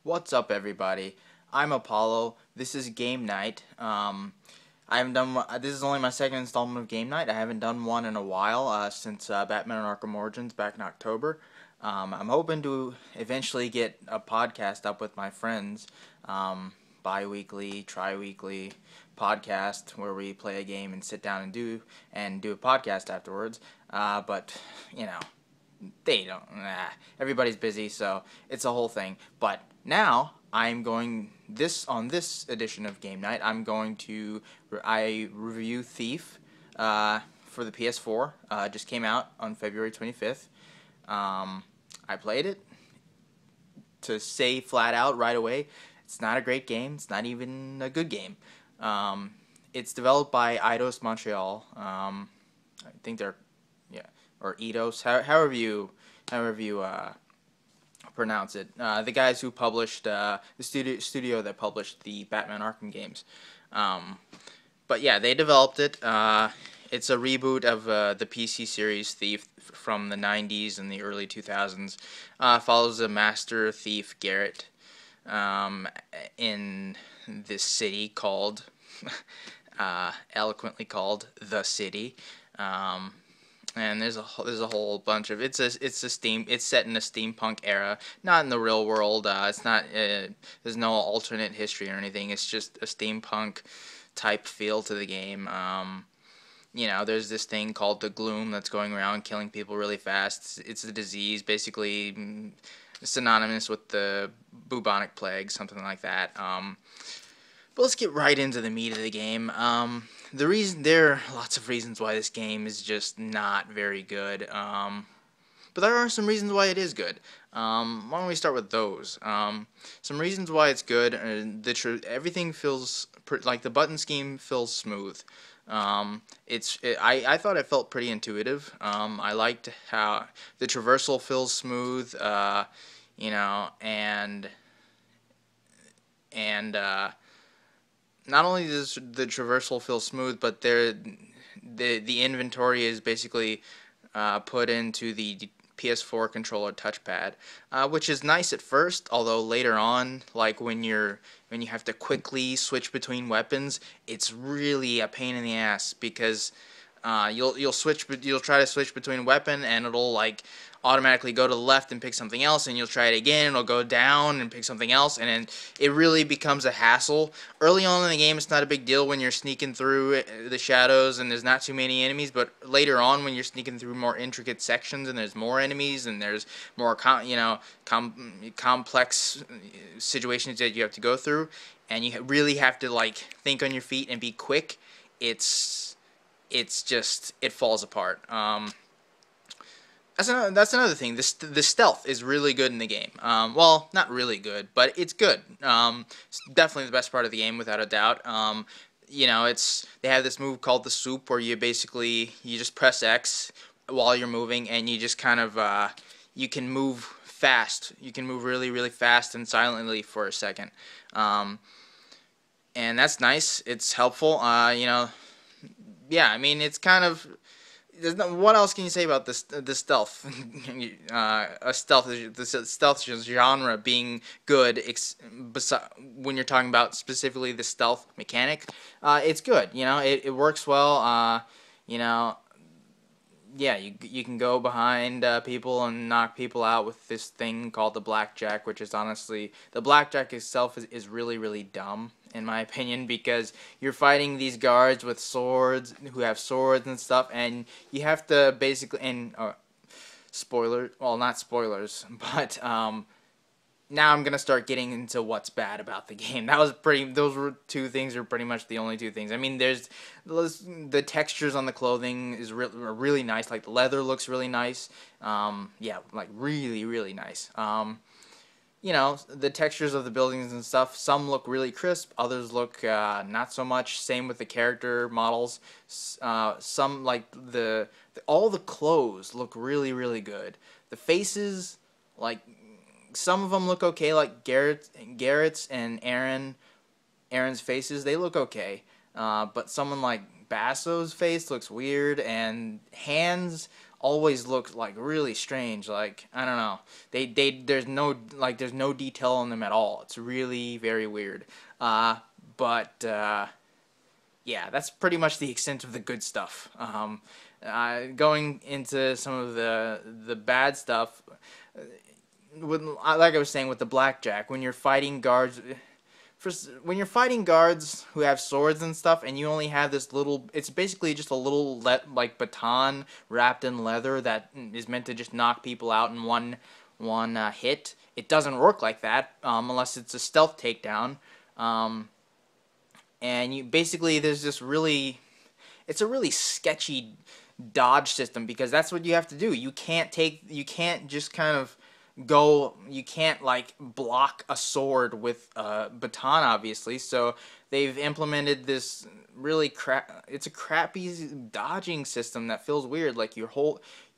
What's up, everybody? I'm Apollo. This is Game Night. I haven't done. This is only my second installment of Game Night. I haven't done one in a while since Batman and Arkham Origins back in October. I'm hoping to eventually get a podcast up with my friends, bi-weekly, tri-weekly podcast where we play a game and sit down and do a podcast afterwards. But you know, they don't. Everybody's busy, so it's a whole thing. But now I'm going on this edition of Game Night. I review Thief for the PS4. Just came out on February 25th. I played it. To say flat out right away, it's not a great game. It's not even a good game. It's developed by Eidos Montreal. I think they're or Eidos, however you pronounce it. The guys who published the studio that published the Batman Arkham games. But yeah, they developed it. It's a reboot of the PC series Thief from the 90s and the early 2000s. Follows a master thief, Garrett, in this city called, eloquently called, The City. And there's a whole bunch of it's set in a steampunk era, not in the real world. It's not there's no alternate history or anything. It's just a steampunk type feel to the game. There's this thing called the Gloom that's going around killing people really fast. It's a disease, basically synonymous with the bubonic plague, something like that. But let's get right into the meat of the game. There are lots of reasons why this game is just not very good. But there are some reasons why it is good. Why don't we start with those? Some reasons why it's good. Everything feels like the button scheme feels smooth. I thought it felt pretty intuitive. I liked how the traversal feels smooth. And not only does the traversal feel smooth, but the inventory is basically put into the PS4 controller touchpad, which is nice at first. Although later on, like when you have to quickly switch between weapons, it's really a pain in the ass because you'll try to switch between a weapon and it'll like automatically go to the left and pick something else, and you'll try it again, it'll go down and pick something else, and then it really becomes a hassle. Early on in the game, it's not a big deal when you're sneaking through the shadows and there's not too many enemies, but later on when you're sneaking through more intricate sections and there's more enemies and there's more complex situations that you have to go through, and you really have to like think on your feet and be quick, it falls apart. That's another thing. The stealth is really good in the game. Well, not really good, but it's good. It's definitely the best part of the game, without a doubt. They have this move called the swoop, where you just press X while you're moving, and you just kind of you can move fast. You can move really, really fast and silently for a second, and that's nice. It's helpful. Yeah. I mean, it's kind of. What else can you say about the stealth? The stealth genre being good, when you're talking about specifically the stealth mechanic, it's good. It works well. Yeah, you can go behind people and knock people out with this thing called the blackjack, which is honestly, the blackjack itself is really, really dumb in my opinion, because you're fighting these guards with swords who have swords and stuff, and you have to basically not spoilers, but now I'm gonna start getting into what's bad about the game. Those two things are pretty much the only two things. I mean, there's the textures on the clothing are really nice. Like the leather looks really nice. Yeah, like really, really nice. The textures of the buildings and stuff, some look really crisp, others look not so much. Same with the character models. Some, like all the clothes look really, really good. The faces, like some of them look okay, like Garrett's and Aaron's faces, they look okay. But someone like Basso's face looks weird, and hands always look like really strange. Like, I don't know. There's no detail on them at all. It's really very weird. But yeah, that's pretty much the extent of the good stuff. Going into some of the bad stuff, like I was saying with the blackjack, when you're fighting guards. When you're fighting guards who have swords and stuff, and you only have this little, it's basically just a little like baton wrapped in leather that is meant to just knock people out in one hit. It doesn't work like that unless it's a stealth takedown. And you basically there's this really, it's a really sketchy dodge system because that's what you have to do. You can't just kind of you can't like block a sword with a baton, obviously. So they've implemented this really it's a crappy dodging system that feels weird. Like you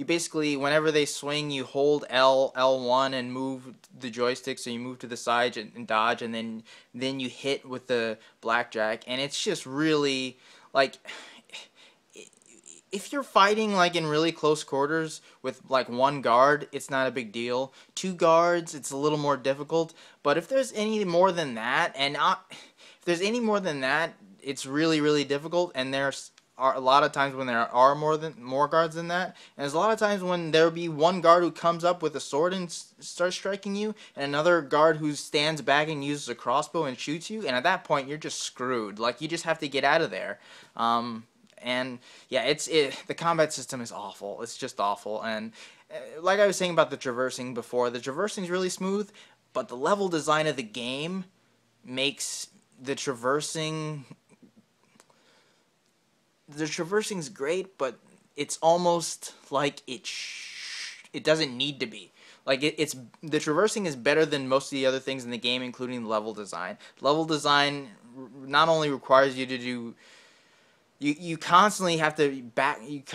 basically, whenever they swing, you hold L1 and move the joystick, so you move to the side and dodge, and then you hit with the blackjack, and it's just really like, if you're fighting like in really close quarters with like one guard, it's not a big deal. Two guards, it's a little more difficult. But if there's any more than that, if there's any more than that, it's really, really difficult. And there's a lot of times when there are more guards than that. And there's a lot of times when there'll be one guard who comes up with a sword and starts striking you, and another guard who stands back and uses a crossbow and shoots you. And at that point, you're just screwed. Like, you just have to get out of there. And yeah, the combat system is awful. It's just awful. And like I was saying about the traversing before, the traversing is really smooth, but the level design of the game makes the traversing's great, but it's almost like it doesn't need to be. Like, the traversing is better than most of the other things in the game, including level design. Level design not only requires you to do, you constantly have to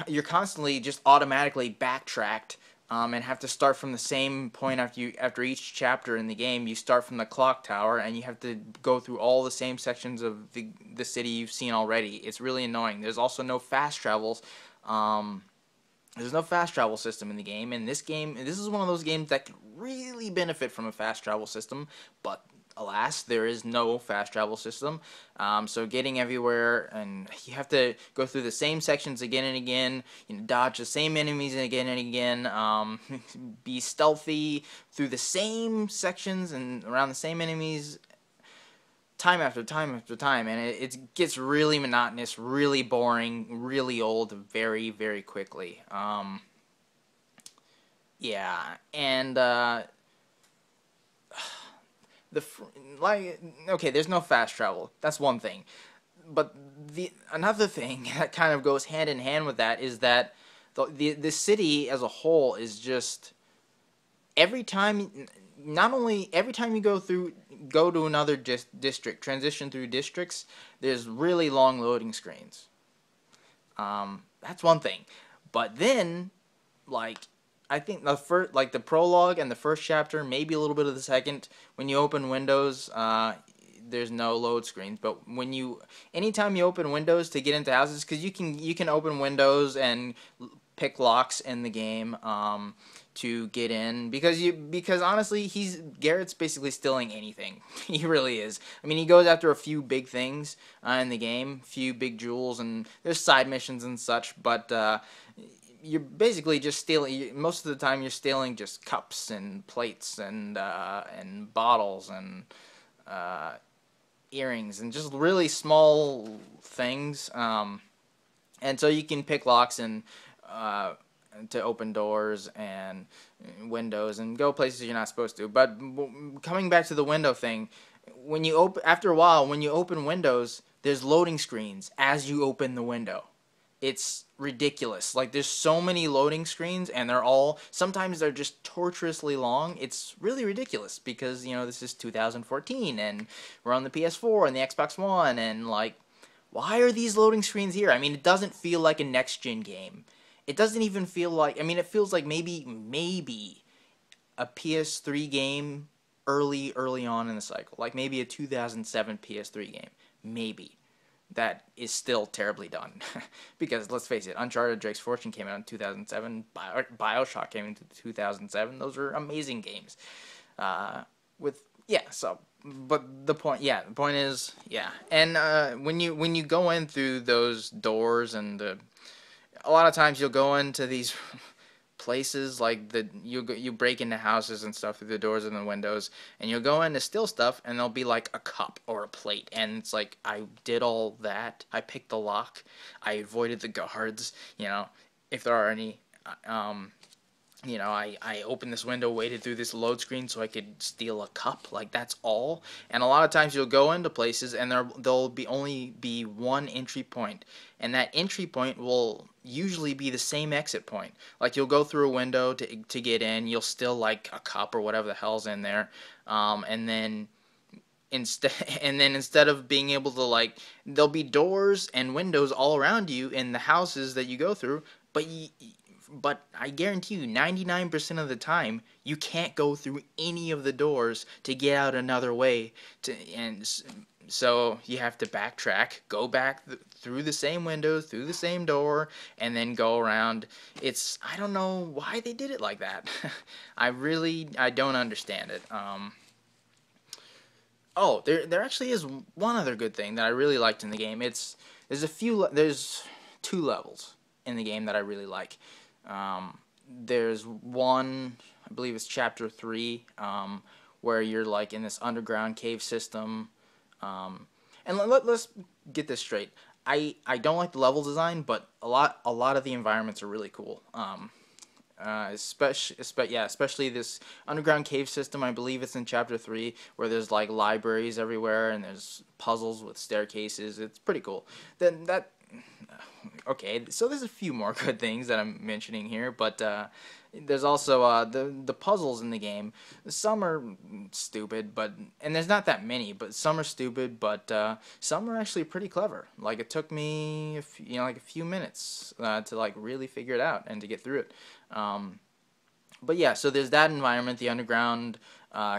you're constantly just automatically backtracked, and have to start from the same point after each chapter in the game. You start from the clock tower, and you have to go through all the same sections of the city you've seen already. It's really annoying. There's also no fast travels. There's no fast travel system in the game, and this is one of those games that could really benefit from a fast travel system, but alas, there is no fast travel system. So getting everywhere, and you have to go through the same sections again and again, dodge the same enemies again and again, be stealthy through the same sections and around the same enemies time after time after time, and it gets really monotonous, really boring, really old very, very quickly. Yeah, and okay, there's no fast travel. That's one thing. But another thing that kind of goes hand in hand with that is that the city as a whole is just, every time you go to another district, transition through districts, there's really long loading screens. That's one thing. But then, like, I think the prologue and the first chapter, maybe a little bit of the second, when you open windows, there's no load screens. But anytime you open windows to get into houses, because you can open windows and pick locks in the game to get in, because honestly, Garrett's basically stealing anything. He really is. I mean, he goes after a few big things in the game, few big jewels, and there's side missions and such, but you're basically just stealing. Most of the time, you're stealing just cups and plates and bottles and earrings and just really small things. And so you can pick locks and to open doors and windows and go places you're not supposed to. But coming back to the window thing, after a while, when you open windows, there's loading screens as you open the window. It's ridiculous. Like, there's so many loading screens, and sometimes they're just torturously long. It's really ridiculous because, this is 2014, and we're on the PS4 and the Xbox One, and, like, why are these loading screens here? I mean, it doesn't feel like a next-gen game. It doesn't even feel like, it feels like maybe a PS3 game early on in the cycle. Like, maybe a 2007 PS3 game. Maybe. that is still terribly done. Because let's face it, Uncharted: Drake's Fortune came out in 2007. BioShock came in 2007. Those are amazing games. With yeah, so but the point is and when you go in through those doors and a lot of times you'll go into these places like you break into houses and stuff through the doors and the windows, and you'll go in to steal stuff, and there'll be like a cup or a plate, and it's like, I did all that, I picked the lock, I avoided the guards, if there are any. I opened this window, waited through this load screen so I could steal a cup. Like, that's all. And a lot of times you'll go into places and there'll be only be one entry point, and that entry point will usually be the same exit point. Like, you'll go through a window to get in, you'll steal like a cup or whatever the hell's in there, and then instead of being able to, like, there'll be doors and windows all around you in the houses that you go through, but I guarantee you 99% of the time you can't go through any of the doors to get out another way, so you have to backtrack, go back through the same windows, through the same door, and then go around. I don't know why they did it like that. I don't understand it. Oh, there actually is one other good thing that I really liked in the game. There's 2 levels in the game that I really like. There's one, I believe it's chapter 3, where you're like in this underground cave system. And let's get this straight. I don't like the level design, but a lot of the environments are really cool. Especially this underground cave system. I believe it's in chapter 3, where there's like libraries everywhere and there's puzzles with staircases. It's pretty cool. Okay, so there's a few more good things that I'm mentioning here, but there's also the puzzles in the game. Some are stupid, and there's not that many, but some are stupid, but some are actually pretty clever. Like, it took me a few minutes to like really figure it out and to get through it. But yeah, so there's that environment, the underground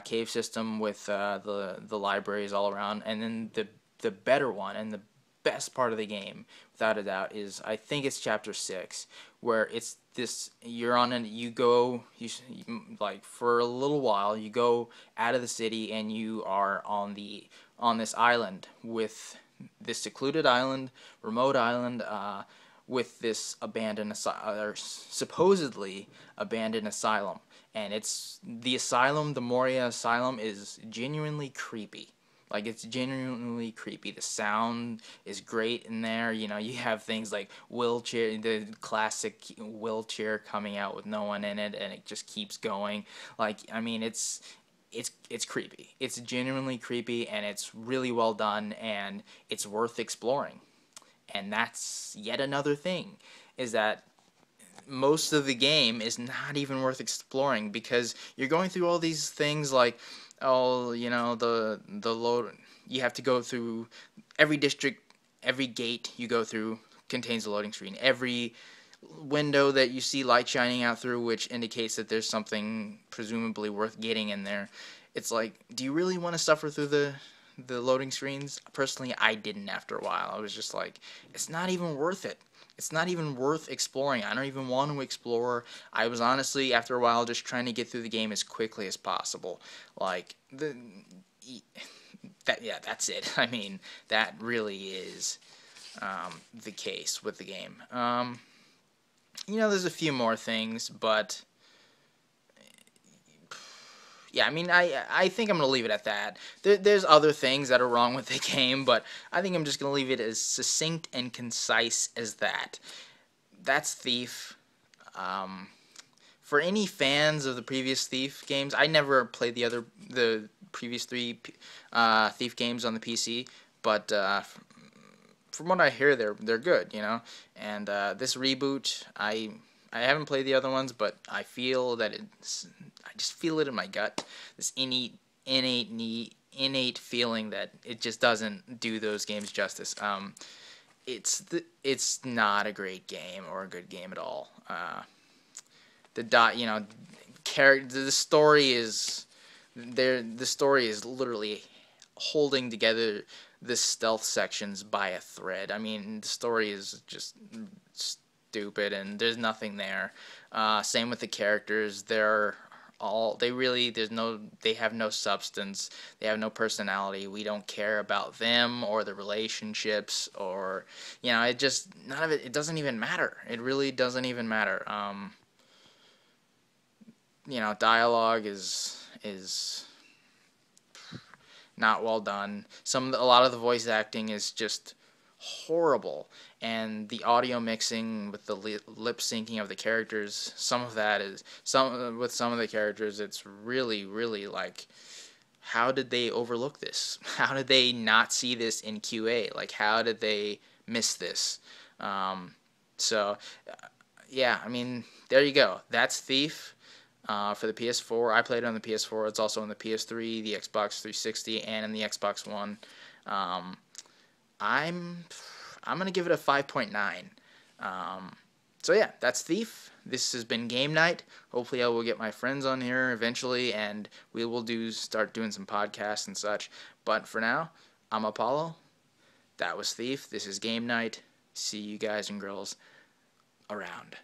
cave system with the libraries all around, and then the better one and the best part of the game, without a doubt, is, I think it's chapter 6, where it's this, like, for a little while, you go out of the city and you are on this island, with this secluded island, remote island, with this supposedly abandoned asylum. And the Moria Asylum is genuinely creepy. Like, it's genuinely creepy. The sound is great in there. You have things like the classic wheelchair coming out with no one in it, and it just keeps going. Like, I mean, it's creepy. It's genuinely creepy, and it's really well done, and it's worth exploring. And that's yet another thing, is that most of the game is not even worth exploring, because you're going through all these things like, the load. You have to go through every district, every gate you go through contains a loading screen. Every window that you see light shining out through, which indicates that there's something presumably worth getting in there. It's like, do you really want to suffer through the loading screens? Personally, I didn't after a while. I was just like, it's not even worth it. It's not even worth exploring. I don't even want to explore. I was honestly, after a while, just trying to get through the game as quickly as possible. Like, that's it. I mean, that really is the case with the game. There's a few more things, but yeah, I mean, I think I'm going to leave it at that. There's other things that are wrong with the game, but I think I'm just going to leave it as succinct and concise as that. That's Thief. For any fans of the previous Thief games, I never played the previous 3 Thief games on the PC, but from what I hear, they're good, And this reboot, I haven't played the other ones, but I feel that I just feel it in my gut. This innate feeling that it just doesn't do those games justice. It's not a great game or a good game at all. The story is literally holding together the stealth sections by a thread. I mean, the story is just stupid, and there's nothing there. Same with the characters. They have no substance. They have no personality. We don't care about them or the relationships, or it just, none of it. It doesn't even matter. It really doesn't even matter. Dialogue is not well done. A lot of the voice acting is just horrible, and the audio mixing with the lip syncing of the characters, some of that is with some of the characters, it's really, really like, how did they overlook this? How did they not see this in QA? Like, how did they miss this? So, yeah, I mean, there you go. That's Thief. For the PS4. I played it on the PS4. It's also on the PS3, the Xbox 360, and in the Xbox One. I'm gonna give it a 5.9. So yeah, that's Thief. This has been Game Night. Hopefully I will get my friends on here eventually, and we will start doing some podcasts and such. But for now, I'm Apollo. That was Thief. This is Game Night. See you guys and girls around.